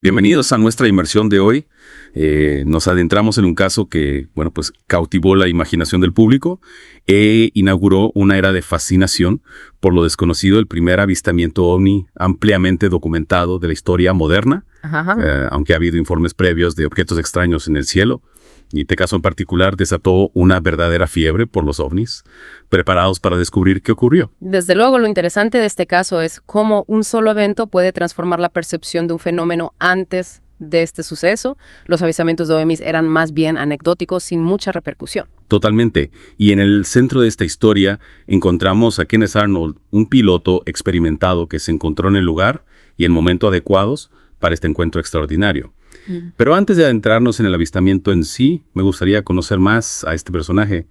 Bienvenidos a nuestra inmersión de hoy. Nos adentramos en un caso que, pues cautivó la imaginación del público e inauguró una era de fascinación por lo desconocido, el primer avistamiento ovni ampliamente documentado de la historia moderna, aunque ha habido informes previos de objetos extraños en el cielo. Y este caso en particular desató una verdadera fiebre por los ovnis, preparados para descubrir qué ocurrió. Desde luego, lo interesante de este caso es cómo un solo evento puede transformar la percepción de un fenómeno antes de este suceso. Los avistamientos de ovnis eran más bien anecdóticos, sin mucha repercusión. Totalmente. Y en el centro de esta historia encontramos a Kenneth Arnold, un piloto experimentado que se encontró en el lugar y en momentos adecuados para este encuentro extraordinario. Pero antes de adentrarnos en el avistamiento en sí, me gustaría conocer más a este personaje.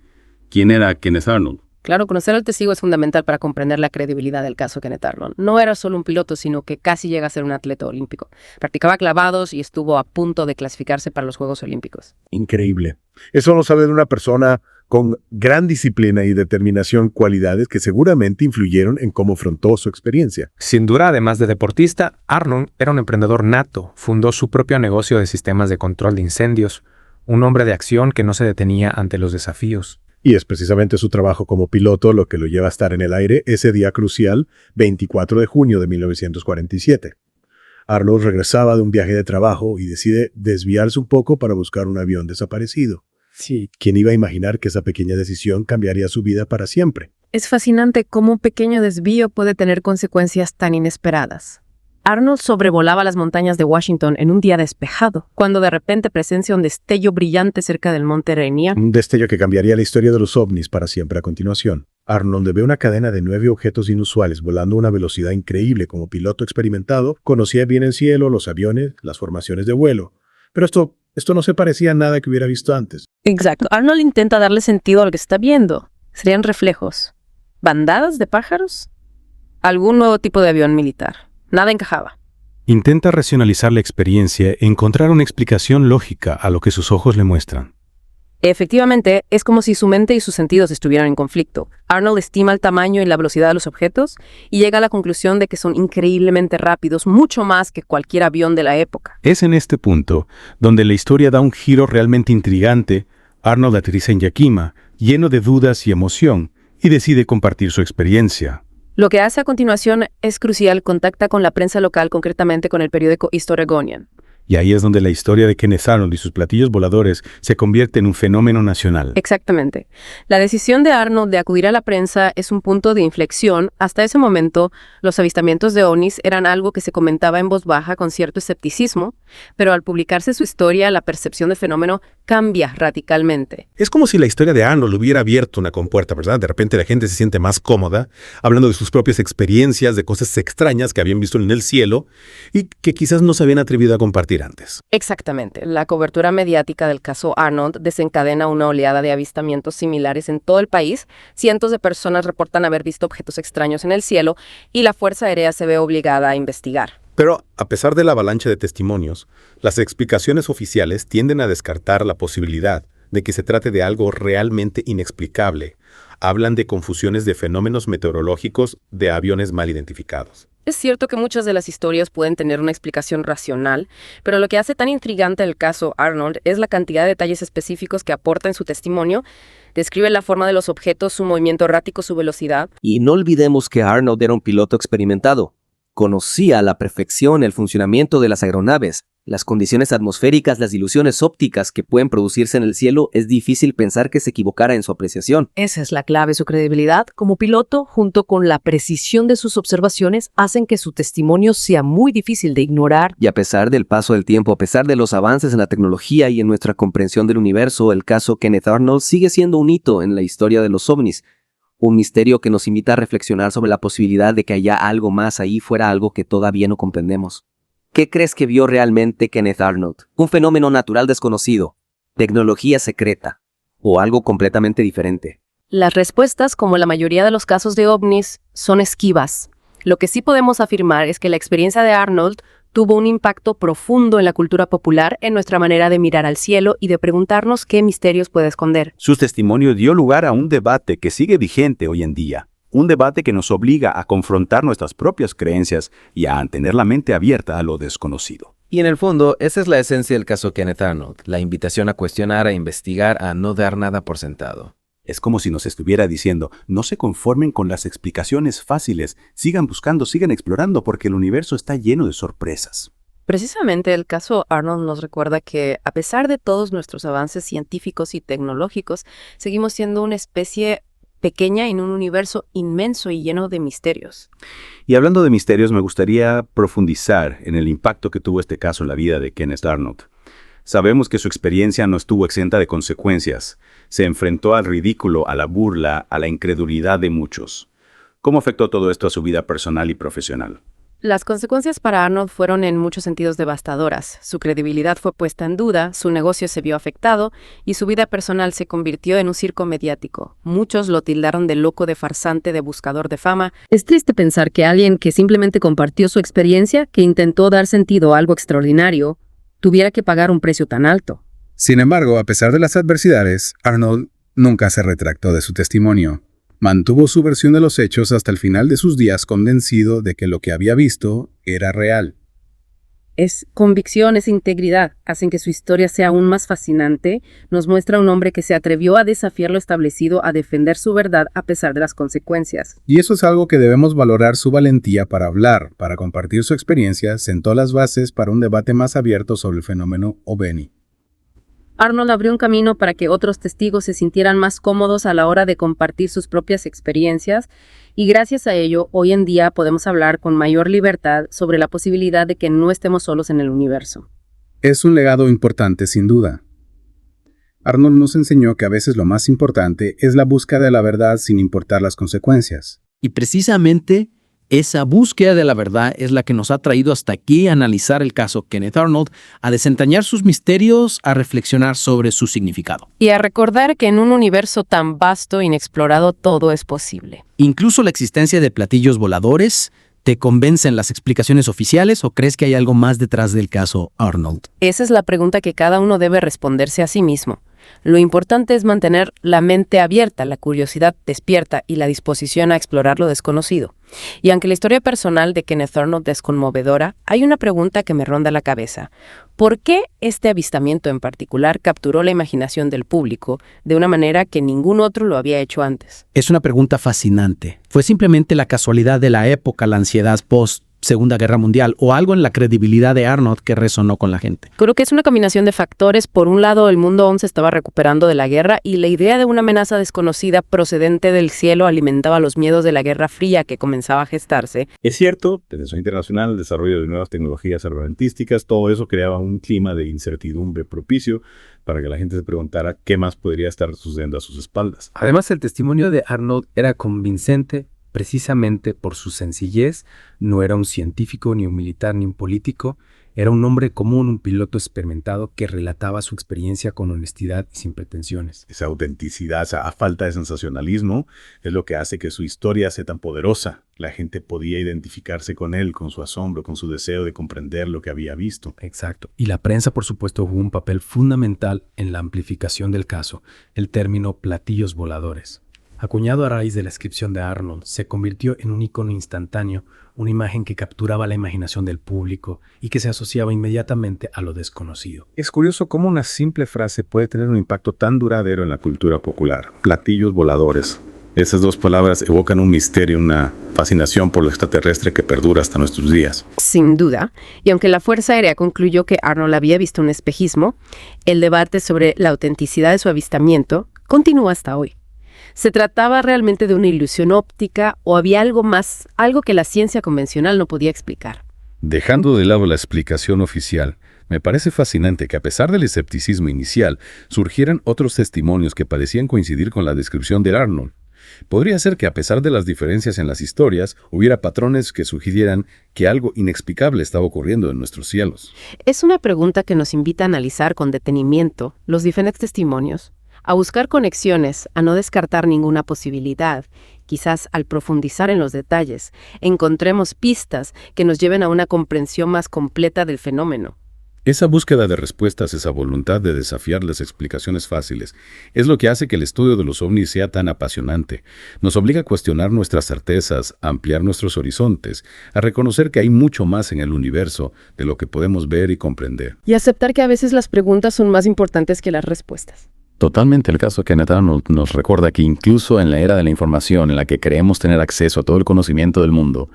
¿Quién era Kenneth Arnold? Claro, conocer al testigo es fundamental para comprender la credibilidad del caso Kenneth Arnold. No era solo un piloto, sino que casi llega a ser un atleta olímpico. Practicaba clavados y estuvo a punto de clasificarse para los Juegos Olímpicos. Increíble. Eso lo sabe de una persona con gran disciplina y determinación, cualidades que seguramente influyeron en cómo afrontó su experiencia. Sin duda, además de deportista, Arnold era un emprendedor nato. Fundó su propio negocio de sistemas de control de incendios, un hombre de acción que no se detenía ante los desafíos. Y es precisamente su trabajo como piloto lo que lo lleva a estar en el aire ese día crucial, 24 de junio de 1947. Arnold regresaba de un viaje de trabajo y decide desviarse un poco para buscar un avión desaparecido. Sí, ¿quién iba a imaginar que esa pequeña decisión cambiaría su vida para siempre? Es fascinante cómo un pequeño desvío puede tener consecuencias tan inesperadas. Arnold sobrevolaba las montañas de Washington en un día despejado, cuando de repente presencia un destello brillante cerca del monte Rainier. Un destello que cambiaría la historia de los ovnis para siempre a continuación. Arnold ve una cadena de 9 objetos inusuales volando a una velocidad increíble. Como piloto experimentado, conocía bien el cielo, los aviones, las formaciones de vuelo. Pero esto no se parecía a nada que hubiera visto antes. Exacto. Arnold intenta darle sentido a lo que está viendo. ¿Serían reflejos? ¿Bandadas de pájaros? ¿Algún nuevo tipo de avión militar? Nada encajaba. Intenta racionalizar la experiencia e encontrar una explicación lógica a lo que sus ojos le muestran. Efectivamente, es como si su mente y sus sentidos estuvieran en conflicto. Arnold estima el tamaño y la velocidad de los objetos y llega a la conclusión de que son increíblemente rápidos, mucho más que cualquier avión de la época. Es en este punto donde la historia da un giro realmente intrigante. Arnold aterriza en Yakima, lleno de dudas y emoción, y decide compartir su experiencia. Lo que hace a continuación es crucial. Contacta con la prensa local, concretamente con el periódico East Oregonian. Y ahí es donde la historia de Kenneth Arnold y sus platillos voladores se convierte en un fenómeno nacional. Exactamente. La decisión de Arnold de acudir a la prensa es un punto de inflexión. Hasta ese momento, los avistamientos de ovnis eran algo que se comentaba en voz baja con cierto escepticismo, pero al publicarse su historia, la percepción del fenómeno cambia radicalmente. Es como si la historia de Arnold hubiera abierto una compuerta, ¿verdad? De repente la gente se siente más cómoda, hablando de sus propias experiencias, de cosas extrañas que habían visto en el cielo y que quizás no se habían atrevido a compartir antes. Exactamente. La cobertura mediática del caso Arnold desencadena una oleada de avistamientos similares en todo el país. Cientos de personas reportan haber visto objetos extraños en el cielo y la Fuerza Aérea se ve obligada a investigar. Pero, a pesar de la avalancha de testimonios, las explicaciones oficiales tienden a descartar la posibilidad de que se trate de algo realmente inexplicable. Hablan de confusiones de fenómenos meteorológicos de aviones mal identificados. Es cierto que muchas de las historias pueden tener una explicación racional, pero lo que hace tan intrigante el caso Arnold es la cantidad de detalles específicos que aporta en su testimonio. Describe la forma de los objetos, su movimiento errático, su velocidad. Y no olvidemos que Arnold era un piloto experimentado. Conocía a la perfección el funcionamiento de las aeronaves, las condiciones atmosféricas, las ilusiones ópticas que pueden producirse en el cielo. Es difícil pensar que se equivocara en su apreciación. Esa es la clave. Su credibilidad como piloto, junto con la precisión de sus observaciones, hacen que su testimonio sea muy difícil de ignorar. Y a pesar del paso del tiempo, a pesar de los avances en la tecnología y en nuestra comprensión del universo, el caso Kenneth Arnold sigue siendo un hito en la historia de los ovnis. Un misterio que nos invita a reflexionar sobre la posibilidad de que haya algo más ahí fuera, algo que todavía no comprendemos. ¿Qué crees que vio realmente Kenneth Arnold? ¿Un fenómeno natural desconocido? ¿Tecnología secreta? ¿O algo completamente diferente? Las respuestas, como la mayoría de los casos de ovnis, son esquivas. Lo que sí podemos afirmar es que la experiencia de Arnold tuvo un impacto profundo en la cultura popular, en nuestra manera de mirar al cielo y de preguntarnos qué misterios puede esconder. Su testimonio dio lugar a un debate que sigue vigente hoy en día. Un debate que nos obliga a confrontar nuestras propias creencias y a tener la mente abierta a lo desconocido. Y en el fondo, esa es la esencia del caso Kenneth Arnold, la invitación a cuestionar, a investigar, a no dar nada por sentado. Es como si nos estuviera diciendo, no se conformen con las explicaciones fáciles, sigan buscando, sigan explorando, porque el universo está lleno de sorpresas. Precisamente el caso Arnold nos recuerda que, a pesar de todos nuestros avances científicos y tecnológicos, seguimos siendo una especie pequeña en un universo inmenso y lleno de misterios. Y hablando de misterios, me gustaría profundizar en el impacto que tuvo este caso en la vida de Kenneth Arnold. Sabemos que su experiencia no estuvo exenta de consecuencias. Se enfrentó al ridículo, a la burla, a la incredulidad de muchos. ¿Cómo afectó todo esto a su vida personal y profesional? Las consecuencias para Arnold fueron en muchos sentidos devastadoras. Su credibilidad fue puesta en duda, su negocio se vio afectado y su vida personal se convirtió en un circo mediático. Muchos lo tildaron de loco, de farsante, de buscador de fama. Es triste pensar que alguien que simplemente compartió su experiencia, que intentó dar sentido a algo extraordinario, tuviera que pagar un precio tan alto. Sin embargo, a pesar de las adversidades, Arnold nunca se retractó de su testimonio. Mantuvo su versión de los hechos hasta el final de sus días, convencido de que lo que había visto era real. Es convicción, es integridad, hacen que su historia sea aún más fascinante. Nos muestra un hombre que se atrevió a desafiar lo establecido, a defender su verdad a pesar de las consecuencias. Y eso es algo que debemos valorar: su valentía para hablar, para compartir su experiencia, sentó las bases para un debate más abierto sobre el fenómeno OVNI. Arnold abrió un camino para que otros testigos se sintieran más cómodos a la hora de compartir sus propias experiencias, y gracias a ello, hoy en día podemos hablar con mayor libertad sobre la posibilidad de que no estemos solos en el universo. Es un legado importante, sin duda. Arnold nos enseñó que a veces lo más importante es la búsqueda de la verdad sin importar las consecuencias. Y precisamente esa búsqueda de la verdad es la que nos ha traído hasta aquí a analizar el caso Kenneth Arnold, a desentrañar sus misterios, a reflexionar sobre su significado. Y a recordar que en un universo tan vasto e inexplorado todo es posible. Incluso la existencia de platillos voladores. ¿Te convencen las explicaciones oficiales o crees que hay algo más detrás del caso Arnold? Esa es la pregunta que cada uno debe responderse a sí mismo. Lo importante es mantener la mente abierta, la curiosidad despierta y la disposición a explorar lo desconocido. Y aunque la historia personal de Kenneth Arnold es conmovedora, hay una pregunta que me ronda la cabeza. ¿Por qué este avistamiento en particular capturó la imaginación del público de una manera que ningún otro lo había hecho antes? Es una pregunta fascinante. ¿Fue simplemente la casualidad de la época, la ansiedad post-Segunda Guerra Mundial, o algo en la credibilidad de Arnold que resonó con la gente? Creo que es una combinación de factores. Por un lado, el mundo aún se estaba recuperando de la guerra y la idea de una amenaza desconocida procedente del cielo alimentaba los miedos de la Guerra Fría que comenzaba a gestarse. Es cierto, tensión internacional, el desarrollo de nuevas tecnologías armamentísticas, todo eso creaba un clima de incertidumbre propicio para que la gente se preguntara qué más podría estar sucediendo a sus espaldas. Además, el testimonio de Arnold era convincente precisamente por su sencillez. No era un científico, ni un militar, ni un político. Era un hombre común, un piloto experimentado que relataba su experiencia con honestidad y sin pretensiones. Esa autenticidad, esa falta de sensacionalismo es lo que hace que su historia sea tan poderosa. La gente podía identificarse con él, con su asombro, con su deseo de comprender lo que había visto. Exacto. Y la prensa, por supuesto, jugó un papel fundamental en la amplificación del caso. El término platillos voladores, acuñado a raíz de la descripción de Arnold, se convirtió en un icono instantáneo, una imagen que capturaba la imaginación del público y que se asociaba inmediatamente a lo desconocido. Es curioso cómo una simple frase puede tener un impacto tan duradero en la cultura popular. Platillos voladores. Esas dos palabras evocan un misterio, una fascinación por lo extraterrestre que perdura hasta nuestros días. Sin duda, y aunque la Fuerza Aérea concluyó que Arnold había visto un espejismo, el debate sobre la autenticidad de su avistamiento continúa hasta hoy. ¿Se trataba realmente de una ilusión óptica o había algo más, algo que la ciencia convencional no podía explicar? Dejando de lado la explicación oficial, me parece fascinante que a pesar del escepticismo inicial, surgieran otros testimonios que parecían coincidir con la descripción de Arnold. Podría ser que a pesar de las diferencias en las historias, hubiera patrones que sugirieran que algo inexplicable estaba ocurriendo en nuestros cielos. Es una pregunta que nos invita a analizar con detenimiento los diferentes testimonios, a buscar conexiones, a no descartar ninguna posibilidad. Quizás al profundizar en los detalles, encontremos pistas que nos lleven a una comprensión más completa del fenómeno. Esa búsqueda de respuestas, esa voluntad de desafiar las explicaciones fáciles, es lo que hace que el estudio de los ovnis sea tan apasionante. Nos obliga a cuestionar nuestras certezas, a ampliar nuestros horizontes, a reconocer que hay mucho más en el universo de lo que podemos ver y comprender. Y aceptar que a veces las preguntas son más importantes que las respuestas. Totalmente, el caso Kenneth Arnold nos recuerda que incluso en la era de la información en la que creemos tener acceso a todo el conocimiento del mundo,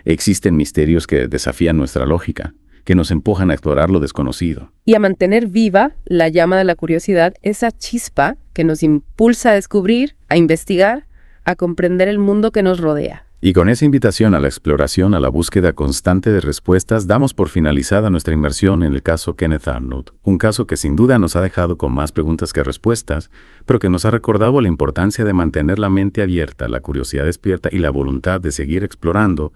existen misterios que desafían nuestra lógica, que nos empujan a explorar lo desconocido. Y a mantener viva la llama de la curiosidad, esa chispa que nos impulsa a descubrir, a investigar, a comprender el mundo que nos rodea. Y con esa invitación a la exploración, a la búsqueda constante de respuestas, damos por finalizada nuestra inmersión en el caso Kenneth Arnold. Un caso que sin duda nos ha dejado con más preguntas que respuestas, pero que nos ha recordado la importancia de mantener la mente abierta, la curiosidad despierta y la voluntad de seguir explorando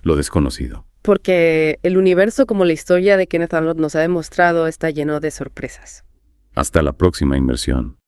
lo desconocido. Porque el universo, como la historia de Kenneth Arnold nos ha demostrado, está lleno de sorpresas. Hasta la próxima inmersión.